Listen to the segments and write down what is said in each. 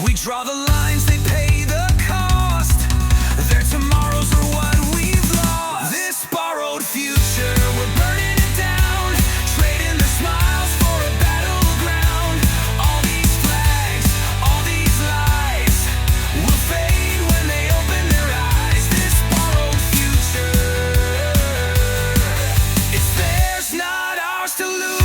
We draw the lines, they pay the cost. Their tomorrows are what we've lost. This borrowed future, we're burning it down, trading their smiles for a battleground. All these flags, all these lies will fade when they open their eyes. This borrowed future, it's theirs, not ours to lose.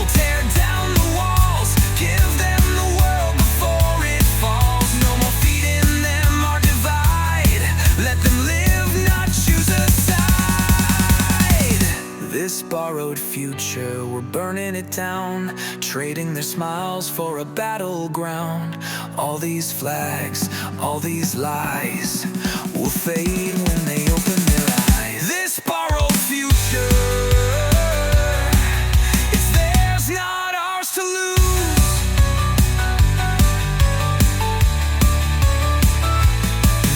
Tear down the walls, give them the world before it falls. No more feeding them our divide. Let them live, not choose a side. This borrowed future, we're burning it down, trading their smiles for a battleground. All these flags, all these lies will fade when they open their eyes. This borrowed future, not ours to lose.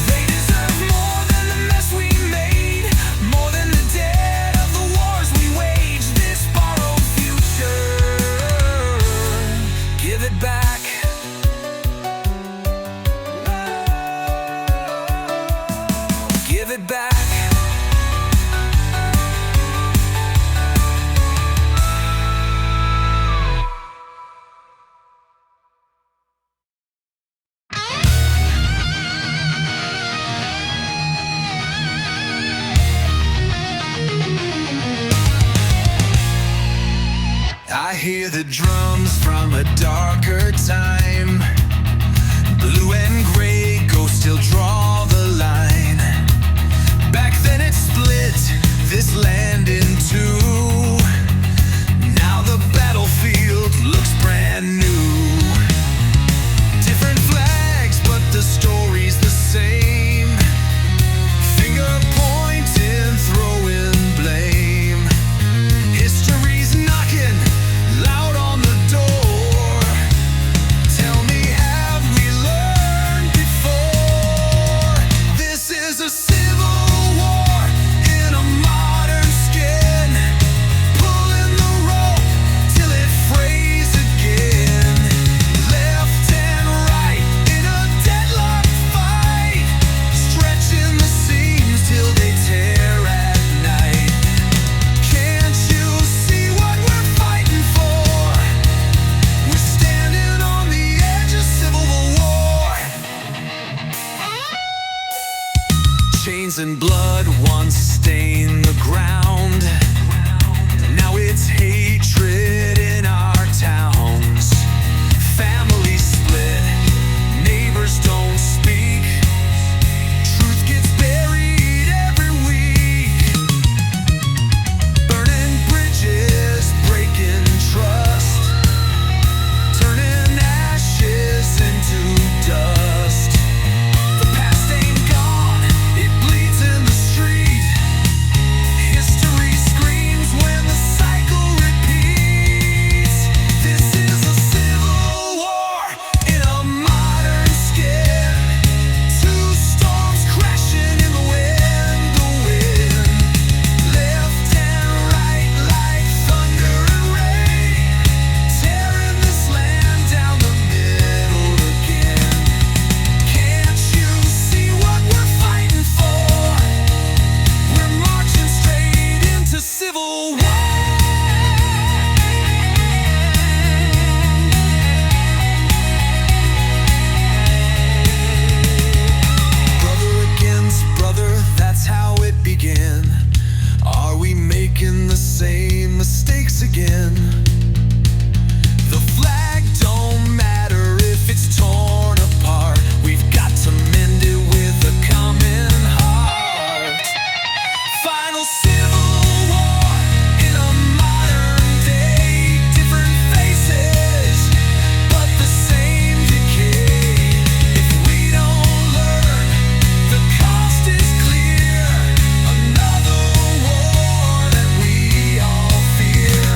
They deserve more than the mess we made, more than the debt of the wars we waged. This borrowed future, give it back. Give it back. I hear the drums from a darker time. Blue and gray ghosts still draw the line. Back then it split this land in two. Now the battlefield looks brand new. Different flags, but the story's the same. Finger pointing, throwing blame. History's knocking loud on the door. Tell me, have we learned before? This is a civil war in a modern skin, pulling the rope till it frays again. Left and right in a deadlock fight, stretching the seams till they tear at night. Can't you see what we're fighting for? We're standing on the edge of civil war. Chains and blood once stained the ground. Now it's hatred in our towns. Families split, neighbors don't speak. Truth gets buried every week. Burning bridges, breaking trust, turning ashes into dust. The past ain't gone, it bleeds in the street. History screams when the cycle repeats. This is a civil war in a modern skin. Two storms crashing in the wind. Left and right like thunder and rain, tearing this land down the middle again. Can't you see what we're fighting for? We're marching straight into civil war. Brother against brother, that's how it began. Are we making the same mistakes again? The flag don't matter if it's torn apart. We've got to mend it with a common heart. Final civil war in a modern day. Different faces, but the same decay. If we don't learn, the cost is clear. Another war that we all fear.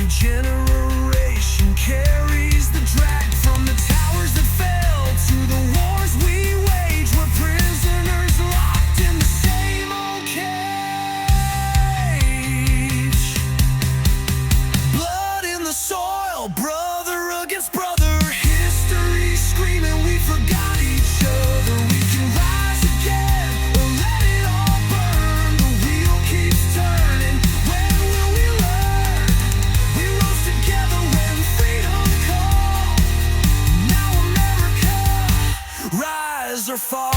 generation carries the drag from the towers that fell to the wars we wage. We're prisoners locked in the same old cage. Blood in the soil, brother against brother. History screaming we forgot each other. We can rise again or let it all burn. The wheel keeps turning. When will we learn? We rose together when freedom called. Now America, rise or fall.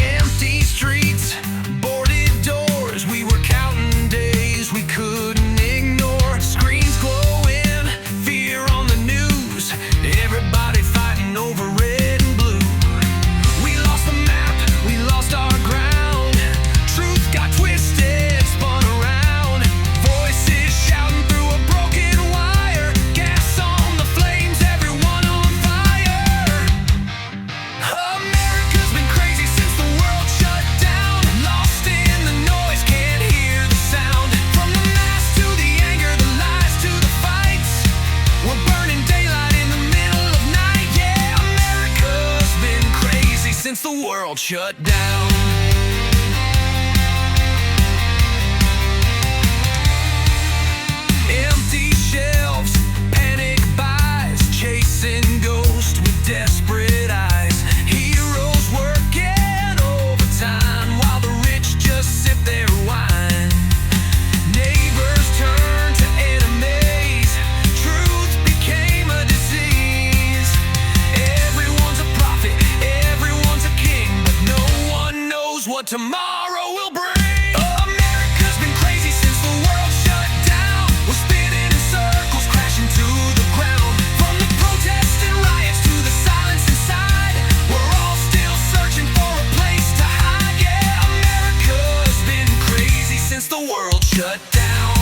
Empty streets, boarded doors. We were counting days we couldn't ignore. Screens glowing, fear on the news. Everybody fighting over red and blue. We lost the map, we lost our ground. Truth got twisted, spun around. Voices shouting through a broken wire. Gas on the flames, everyone on fire. America's been crazy since the world shut down. Lost in the noise, can't hear the sound. From the mass to the anger, the lies to the fights. We're burning daylight in the middle of night. Yeah, America's been crazy since the world shut down. Empty shelves, panic buys, chasing ghosts with desperate eyes. Heroes working overtime while the rich just sip their wine. Neighbors turn to enemies. Truth became a disease. Everyone's a prophet, everyone's a king, but no one knows what tomorrow will bring. America's been crazy since the world shut down. We're spinning in circles, crashing to the ground. From the protests and riots to the silence inside, we're all still searching for a place to hide. Yeah, America's been crazy since the world shut down.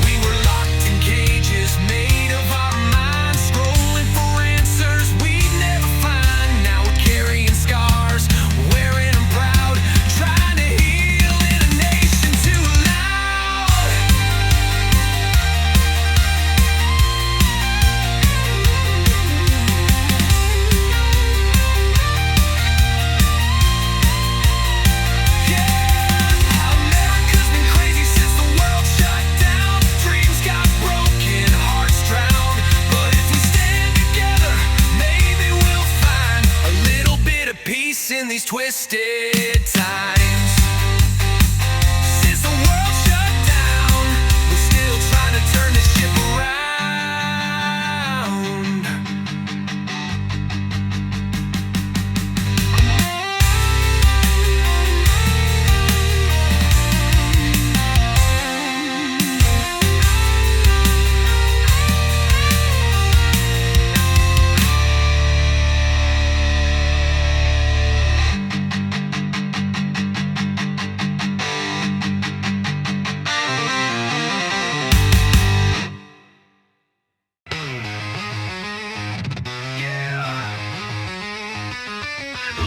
We were locked in cages made of our minds, scrolling for answers we'd never find. Now we're carrying scars, wearing them proud, trying to heal in a nation too loud. Yeah, America's been crazy since the world shut down. Dreams got broken, hearts drowned. But if we stand together, maybe we'll find a little bit of peace in these twisted times. Since the world shut down, we're still trying to turn this ship around.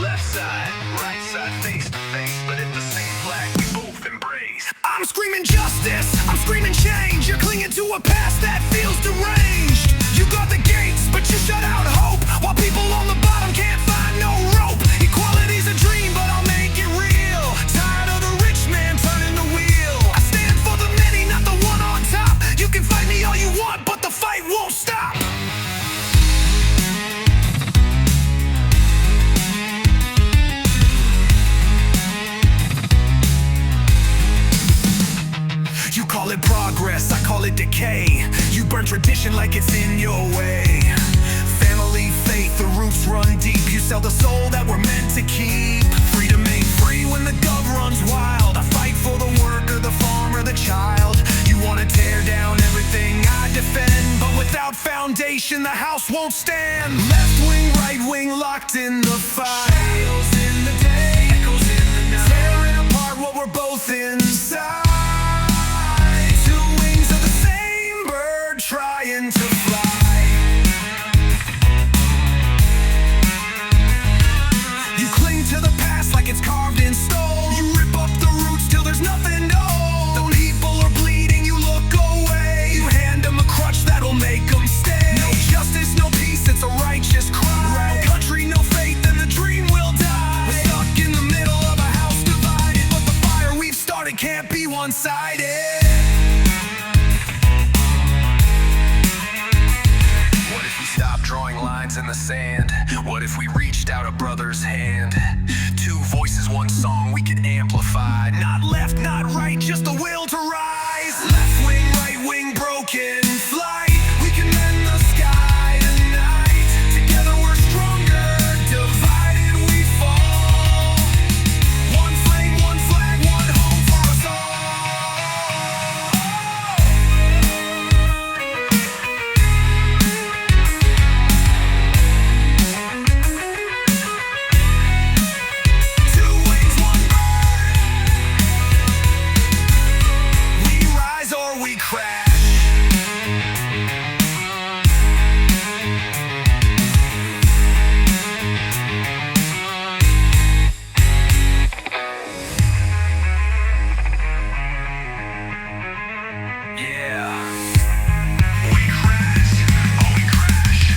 Left side, right side, face to face, but at the same flag we both embrace. I'm screaming justice, I'm screaming change. You're clinging to a past that feels deranged. You got the gates, but you shut out hope, while people on the bottom can't find no rope. Equality's a dream, but I'll make it real. Tired of the rich man turning the wheel. I stand for the many, not the one on top. You can fight me all you want, but the fight won't stop. You call it progress, I call it decay. You burn tradition like it's in your way. Family, faith, the roots run deep. You sell the soul that we're meant to keep. Freedom ain't free when the gov runs wild. I fight for the worker, the farmer, the child. You wanna tear down won't stand. Left wing, right wing, locked in the fight. Shadows in the day, echoes in the night, tearing apart what we're both inside. Two wings of the same bird trying to fly. You cling to the past like it's carved in stone. You rip up the roots till there's nothing to hold. Don't people are bleeding, you look away. You hand them a crutch that'll make them stay. No justice, no peace, it's a righteous cry. No country, no faith, and the dream will die. We're stuck in the middle of a house divided, but the fire we've started can't be one-sided. What if we stopped drawing lines in the sand? What if we reached out a brother's hand? Two voices, one song we could amplify. Not left, not right, just the will to rise. Left wing, right wing, broken flight. We can mend the sky tonight. Together we're stronger, divided we fall. One flame, one flag, one home for us Two wings, one bird. We rise or we crash. Yeah. We crash. Oh, we crash.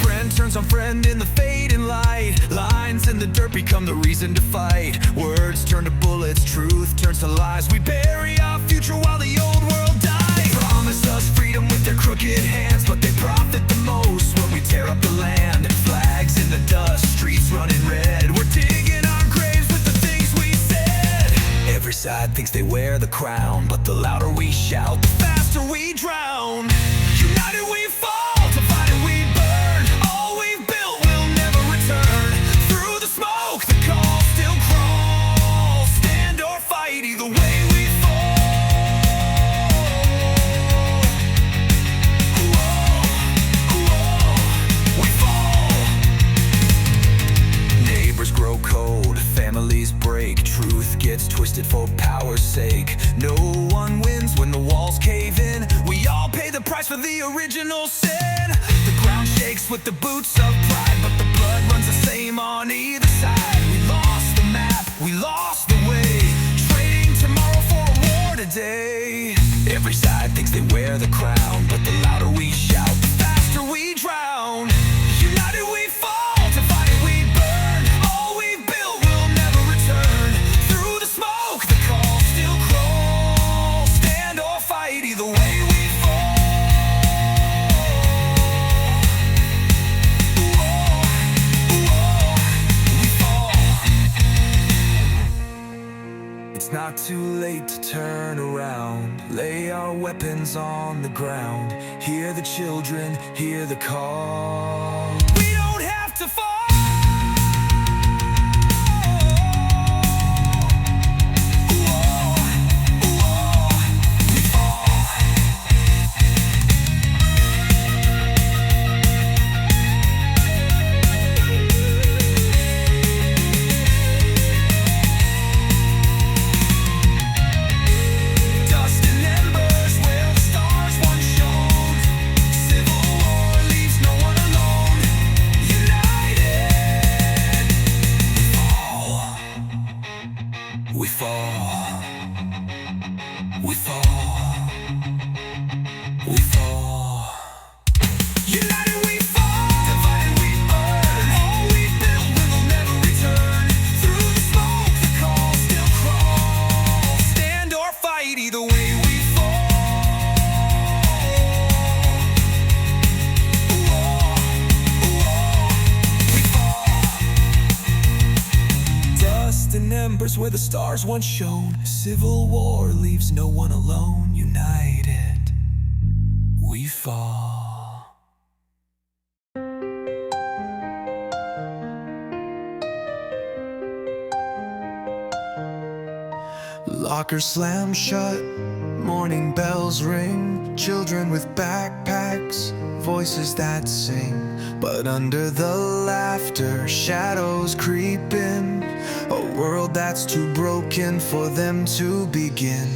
Friend turns on friend in the fading light. Lines in the dirt become the reason to fight. Words turn to bullets, truth turns to lies. We bury our future while the old world dies. Promise us freedom with their crooked hands, but they profit the most when we tear up the land. Flags in the dust, streets running red. We're digging our graves with the things we said. Every side thinks they wear the crown, but the louder we shout, the faster we drown. United we fall, divided we burn. All we've built will never return. Through the smoke, the call still crawls. Stand or fight, either way we fall. We fall. Neighbors grow cold, families break. Truth gets twisted for power's sake. No one wins when the walls cave in. We all pay the price for the original sin. The ground shakes with the boots of pride, but the blood runs the same on either side. We lost the map, we lost the way. Trading tomorrow for a war today. Every side thinks they wear the crown, but the louder we shout, the faster we drown. United we fall, divided we burn. All we've built will never return. Through the smoke, the call still crawls. Stand or fight, either way we fall. We fall. It's not too late to turn around. Lay our weapons on the ground. Hear the children, hear the call. We don't have to fall. We fall. Dust and embers where the stars once shone. Civil war leaves no one alone. wars where the stars once shone. Civil war leaves no one alone. United, we fall. Lockers slam shut, morning bells ring. Children with backpacks, voices that sing. But under the laughter, shadows creep in. A world that's too broken for them to begin.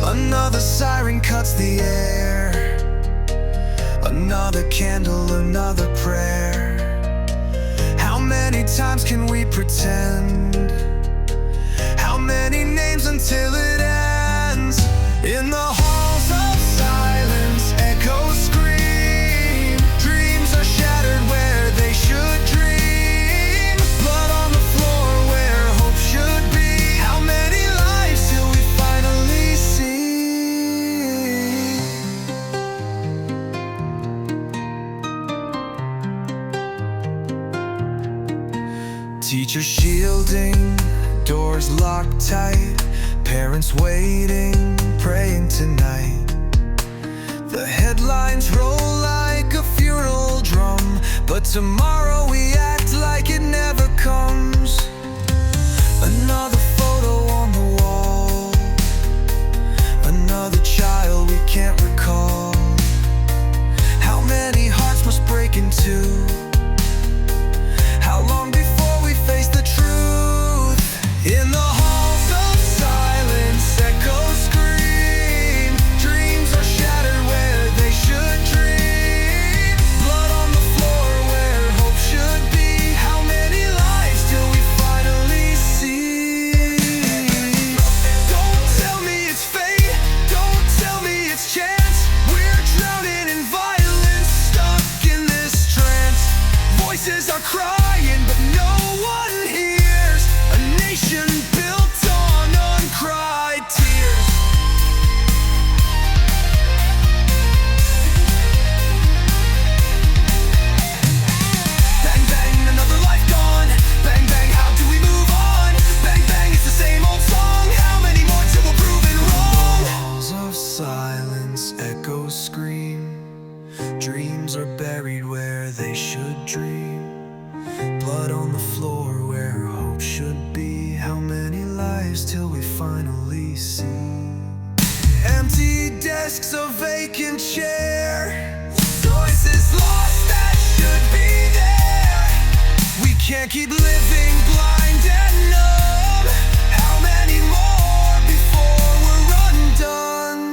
Another siren cuts the air. Another candle, another prayer. How many times can we pretend? How many names until it ends? In the halls of silence, echoes scream. Dreams are shattered where they should dream. Blood on the floor where hope should be. How many lives till we finally see? Teachers shielding, doors locked tight. Parents waiting, praying tonight. The headlines roll like a funeral drum, but tomorrow we act like it never comes. Another photo on the wall, another child we can't recall. How many hearts must break in two? How long before we face the truth? In the halls of silence, echoes scream. Dreams are shattered where they should dream. Blood on the floor where hope should be. How many lives till we finally see? Don't tell me it's fate, don't tell me it's chance. We're drowning in violence, stuck in this trance. Voices are crying, but no one hears. A nation built on uncried tears. Bang bang, another life gone. Bang bang, how do we move on? Bang bang, it's the same old song. How many more till we're proven wrong? Walls of silence, echoes scream. Dreams are buried where they should dream. Blood on the floor where hope should be. How many lives till we finally see? Empty desks, a vacant chair. Choices lost that should be there. We can't keep living blind and numb. How many more before we're undone?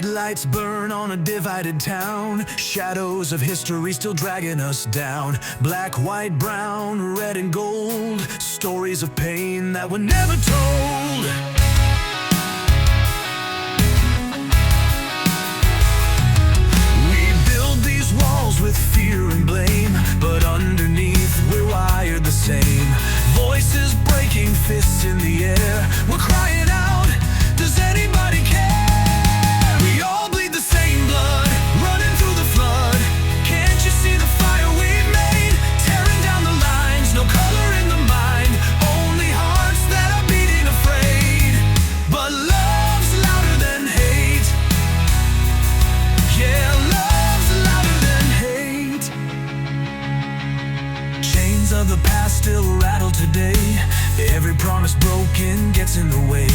Lights burn on a divided town. Shadows of history still dragging us down. Black, white, brown, red and gold. Stories of pain that were never told. We build these walls with fear and blame, but underneath we're wired the same. Voices breaking, fists in the air. We're crying out, does anybody care? We all bleed the same blood, running through the flood. Can't you see the fire we've made? Tearing down the lines, no color in the mind. Only hearts that are beating afraid. But love's louder than hate. Yeah, love's louder than hate. Chains of the past still rattle today. Every promise broken gets in the way.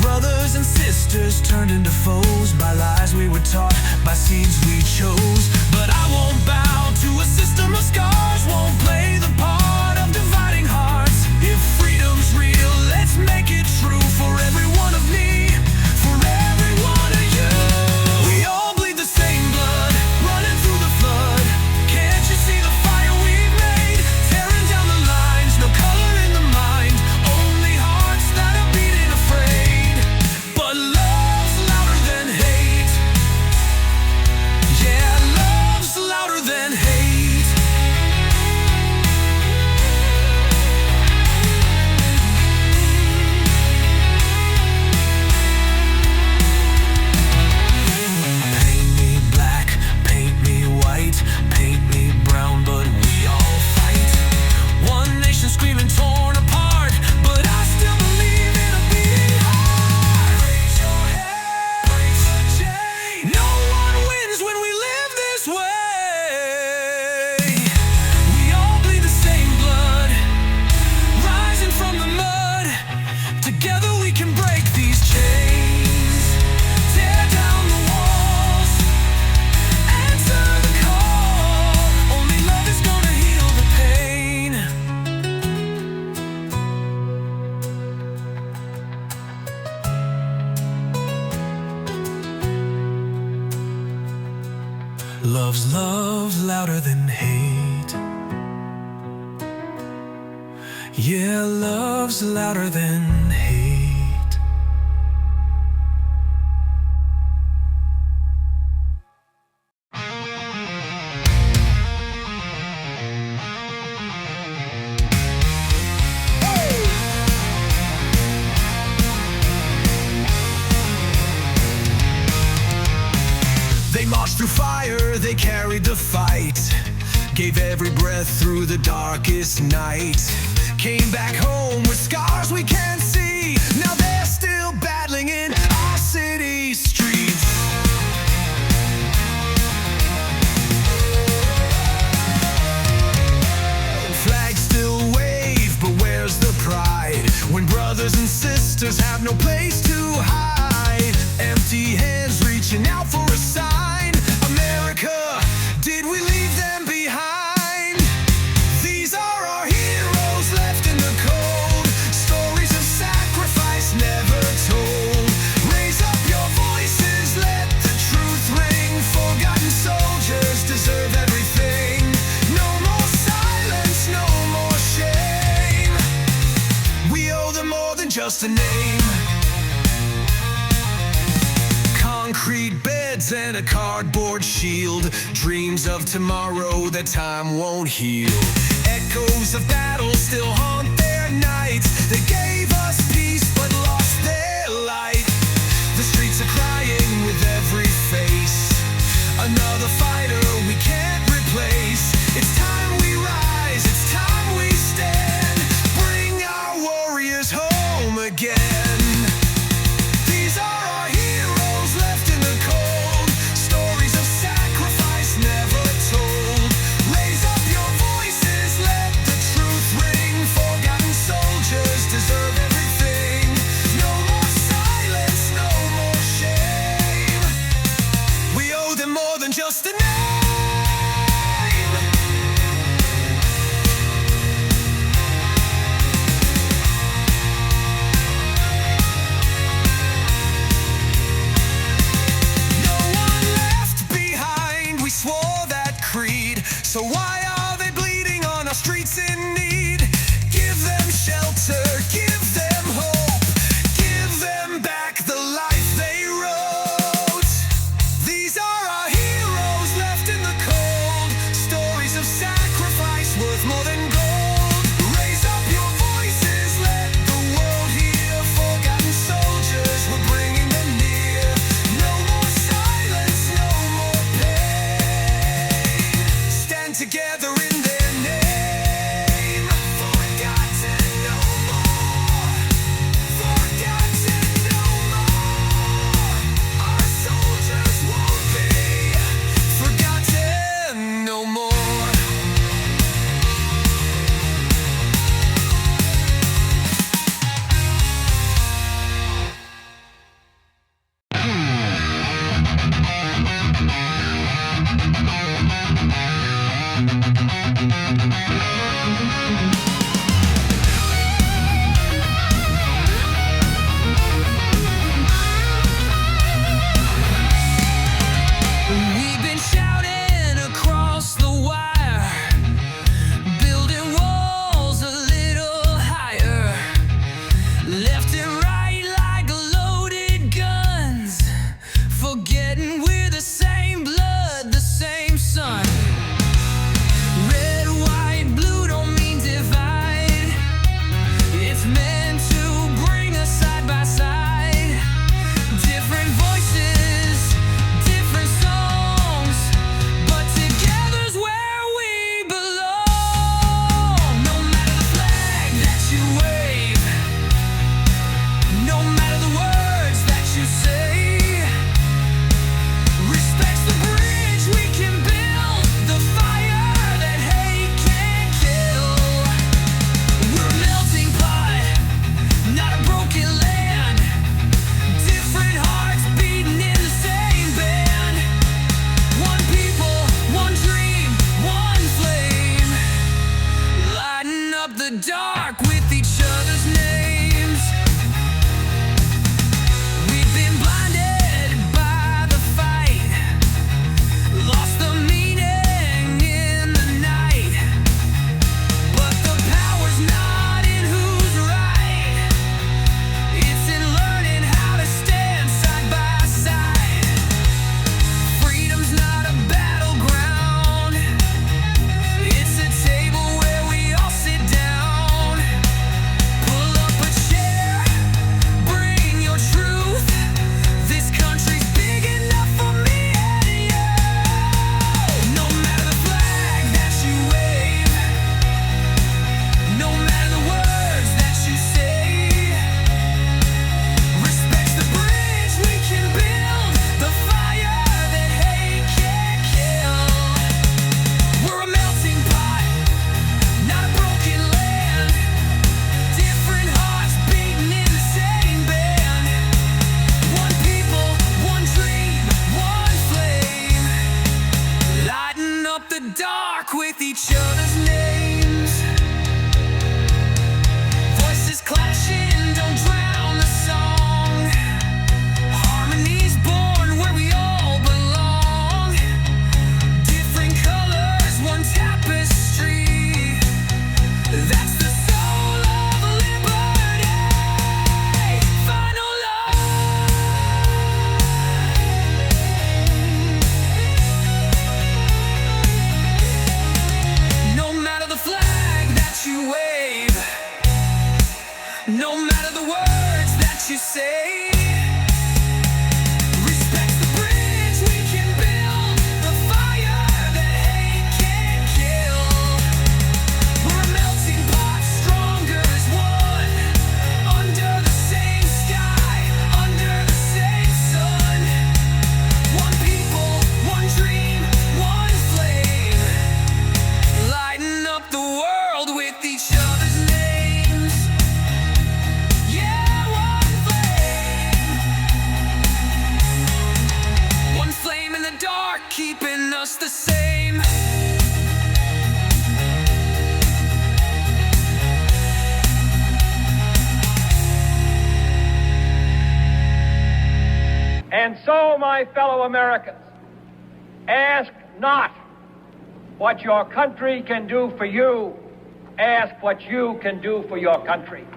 Brothers and sisters turned into foes by lies we were taught, by seeds we chose. But I won't bow to a system of scars, won't play the part of dividing hearts. If freedom's louder than hate. Yeah, love's louder than hate. They marched through fire, they carried the fight, gave every breath through the darkest night. Came back home with scars we can't see. Now they're still battling in our city streets. Flags still wave, but where's the pride when brothers and sisters have no place to hide? Empty hands reaching out for a sign. America, did we leave them behind? These are our heroes left in the cold, stories of sacrifice never told. Raise up your voices, let the truth ring. Forgotten soldiers deserve everything. No more silence, no more shame. We owe them more than just a name. Concrete beds and a cardboard shield, dreams of tomorrow that time won't heal. Echoes of battle still haunt their nights. They gave us peace but lost their light. The streets are crying with every face. Another fighter we can't replace. It's time we rise, it's time we stand. Bring our warriors home again. These are our heroes left in the cold, stories of sacrifice never told. Raise up your voices, let the truth ring. Forgotten soldiers deserve everything. No more silence, no more shame. We owe them more than just a name. We swore that creed, so why are they bleeding on our streets in need? Give them shelter, give them hope, give them back the life they wrote. These are our heroes left in the cold, stories of sacrifice worth more than gold. Raise up your voices, let the world hear. Forgotten soldiers, we're bringing them near. No more silence, no more pain. Stand together in their name. Forgotten no more. Forgotten no more. Our soldiers won't be forgotten no more. with each other's names. Voices clashing, don't drown the song. Harmony's born where we all belong. Different colors, one tapestry. That's the soul of liberty. Final line. No matter the flag that you wave, no matter the words that you say, respect's the bridge we can build, the fire that hate can't kill. We're a melting pot, stronger as one, under the same sky, under the same sun. One people, one dream, one flame, lighting up the world with each other's names. Yeah, one flame in the dark, keeping us the same. And so, my fellow Americans, ask not what your country can do for you, ask what you can do for your country.